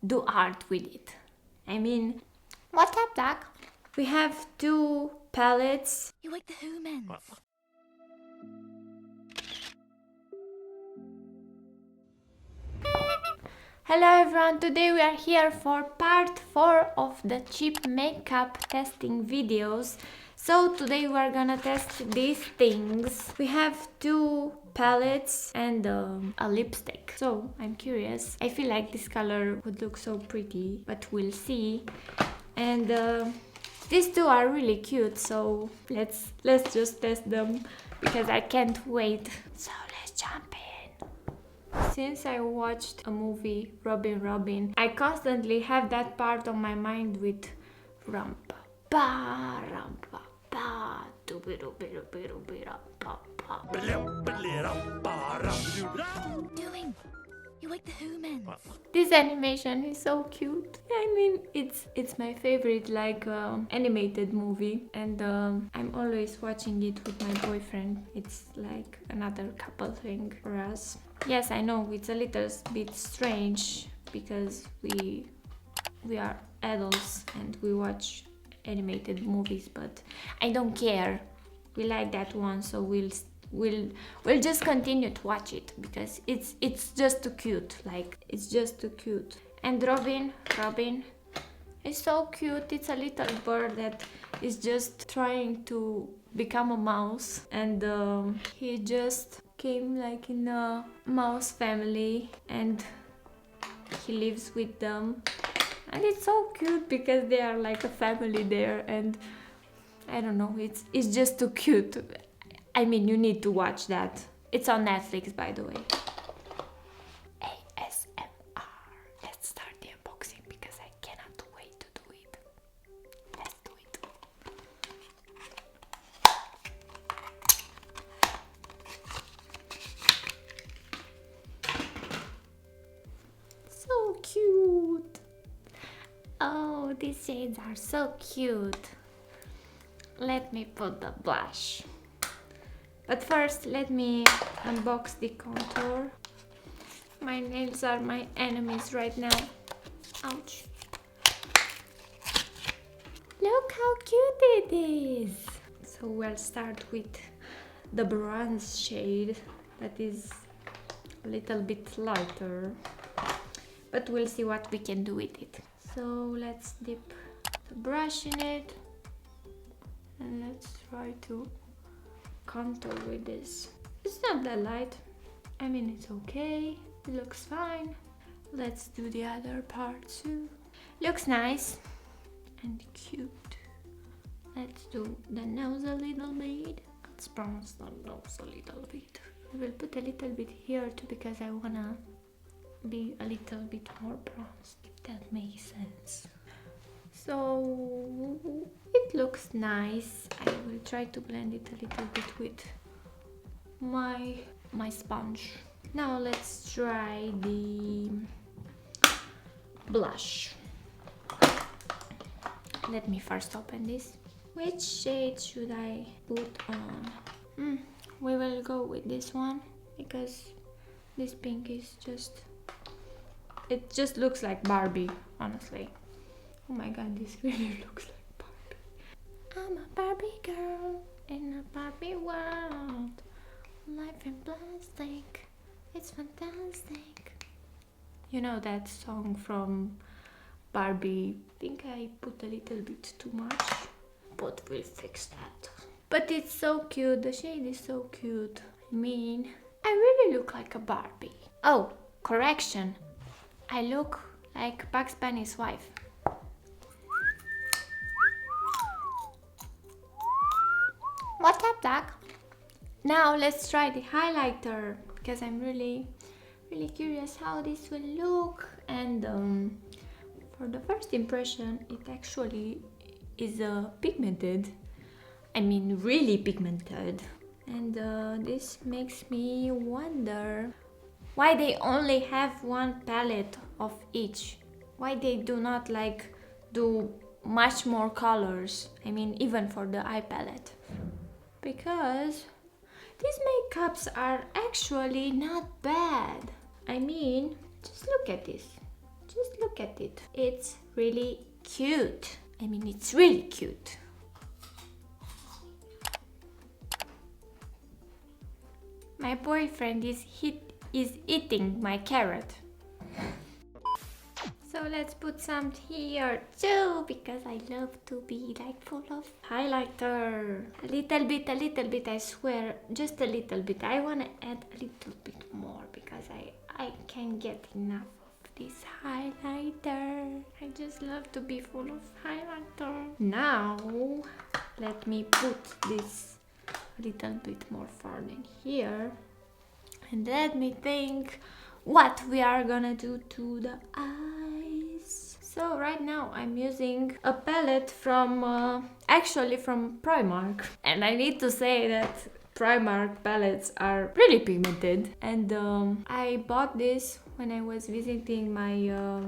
do art with it. I mean, what's up, Doc? We have 2 palettes. You like the humans. Hello everyone, today we are here for part 4 of the cheap makeup testing videos. So today we are gonna test these things. We have 2 palettes and a lipstick. So I'm curious. I feel like this color would look so pretty, but we'll see. And these 2 are really cute, so let's just test them because I can't wait. So let's jump in. Since I watched a movie, Robin, I constantly have that part on my mind with rampa pa rampa pa Doing. You like the humans. This animation is so cute. I mean, it's my favorite animated movie, and I'm always watching it with my boyfriend. It's like another couple thing for us. Yes, I know it's a little bit strange because we are adults and we watch animated movies, but I don't care. We like that one, so we'll just continue to watch it because it's just too cute. Like, it's just too cute. And Robin is so cute. It's a little bird that is just trying to become a mouse, and he just came like in a mouse family and he lives with them, and it's so cute because they are like a family there, and I don't know, it's just too cute. I mean, you need to watch that. It's on Netflix, by the way. ASMR. Let's start the unboxing because I cannot wait to do it. Let's do it. So cute. Oh, these shades are so cute. Let me put the blush. But first, let me unbox the contour. My nails are my enemies right now. Ouch. Look how cute it is. So we'll start with the bronze shade that is a little bit lighter, but we'll see what we can do with it. So let's dip the brush in it and let's try to contour with this. It's not that light. I mean, it's okay. It looks fine. Let's do the other part too. Looks nice and cute. Let's do the nose a little bit. Let's bronze the nose a little bit. I will put a little bit here too because I wanna be a little bit more bronzed, if that makes sense. So it looks nice. I will try to blend it a little bit with my sponge. Now let's try the blush. Let me first open this. Which shade should I put on? We will go with this one because this pink is it just looks like Barbie, honestly. Oh my god, this really looks like Barbie. I'm a Barbie girl in a Barbie world. Life in plastic, it's fantastic. You know that song from Barbie? I think I put a little bit too much, but we'll fix that. But it's so cute, the shade is so cute. I mean, I really look like a Barbie. Oh, correction. I look like Bugs Bunny's wife. What's up, Doc? Now let's try the highlighter because I'm really curious how this will look. And for the first impression, it actually is pigmented. I mean, really pigmented. And this makes me wonder why they only have one palette of each. Why they do not do much more colors. I mean, even for the eye palette. Because these makeups are actually not bad. I mean, just look at this. Just look at it. It's really cute. I mean, it's really cute. My boyfriend is eating my carrot. So let's put some here too, because I love to be like full of highlighter. A little bit, I swear, just a little bit. I want to add a little bit more because I can't get enough of this highlighter. I just love to be full of highlighter. Now, let me put this a little bit more far than here. And let me think what we are gonna do to the eyes. So right now I'm using a palette from, actually from Primark. And I need to say that Primark palettes are really pigmented. And I bought this when I was visiting my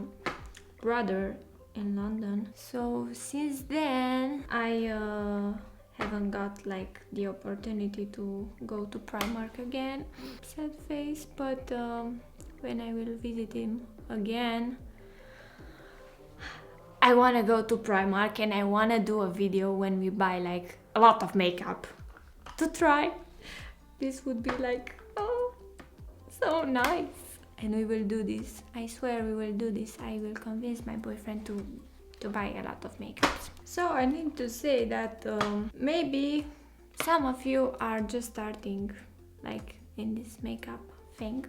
brother in London. So since then I haven't got like the opportunity to go to Primark again. Sad face, but when I will visit him again, I want to go to Primark and I want to do a video when we buy like a lot of makeup to try. This would be like, oh, so nice. And we will do this. I swear we will do this. I will convince my boyfriend to buy a lot of makeups. So I need to say that maybe some of you are just starting like in this makeup thing.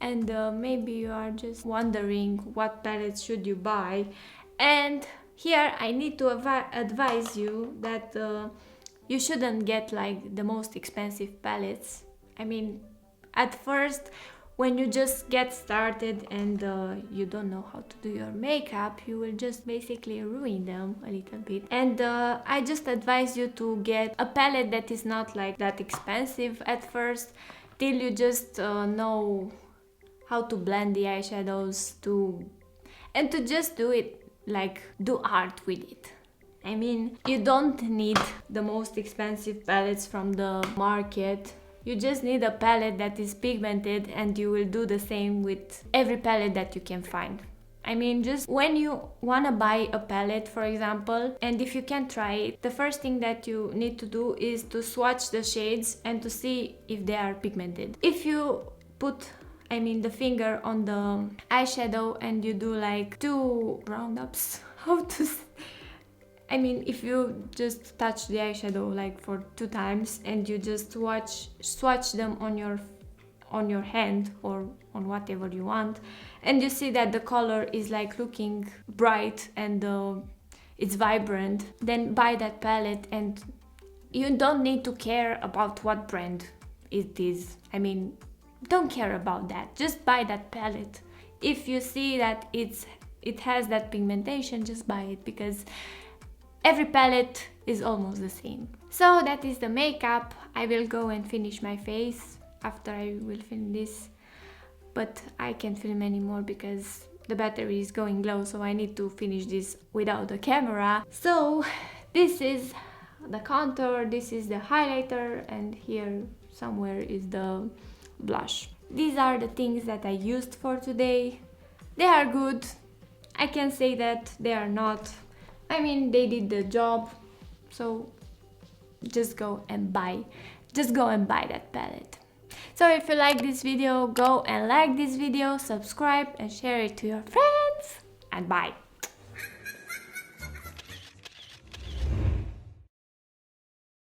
And maybe you are just wondering what palettes should you buy. And here I need to advise you that you shouldn't get like the most expensive palettes. I mean, at first, when you just get started and you don't know how to do your makeup, you will just basically ruin them a little bit. And I just advise you to get a palette that is not like that expensive at first, till you just know how to blend the eyeshadows and to just do it, like do art with it. I mean, you don't need the most expensive palettes from the market. You just need a palette that is pigmented, and you will do the same with every palette that you can find. I mean, just when you wanna buy a palette, for example, and if you can't try it, the first thing that you need to do is to swatch the shades and to see if they are pigmented. If you put the finger on the eyeshadow and you do like 2 roundups, if you just touch the eyeshadow like for 2 times and you just swatch them on your hand or on whatever you want, and you see that the color is like looking bright and it's vibrant, then buy that palette. And you don't need to care about what brand it is. I mean, don't care about that, just buy that palette. If you see that it has that pigmentation, just buy it, because every palette is almost the same. So that is the makeup. I will go and finish my face after I will film this, but I can't film anymore because the battery is going low, so I need to finish this without the camera. So this is the contour, this is the highlighter, and here somewhere is the blush. These are the things that I used for today. They are good. I can say that they are not. I mean, they did the job. So just go and buy that palette. So if you like this video, go and like this video, subscribe and share it to your friends, and bye.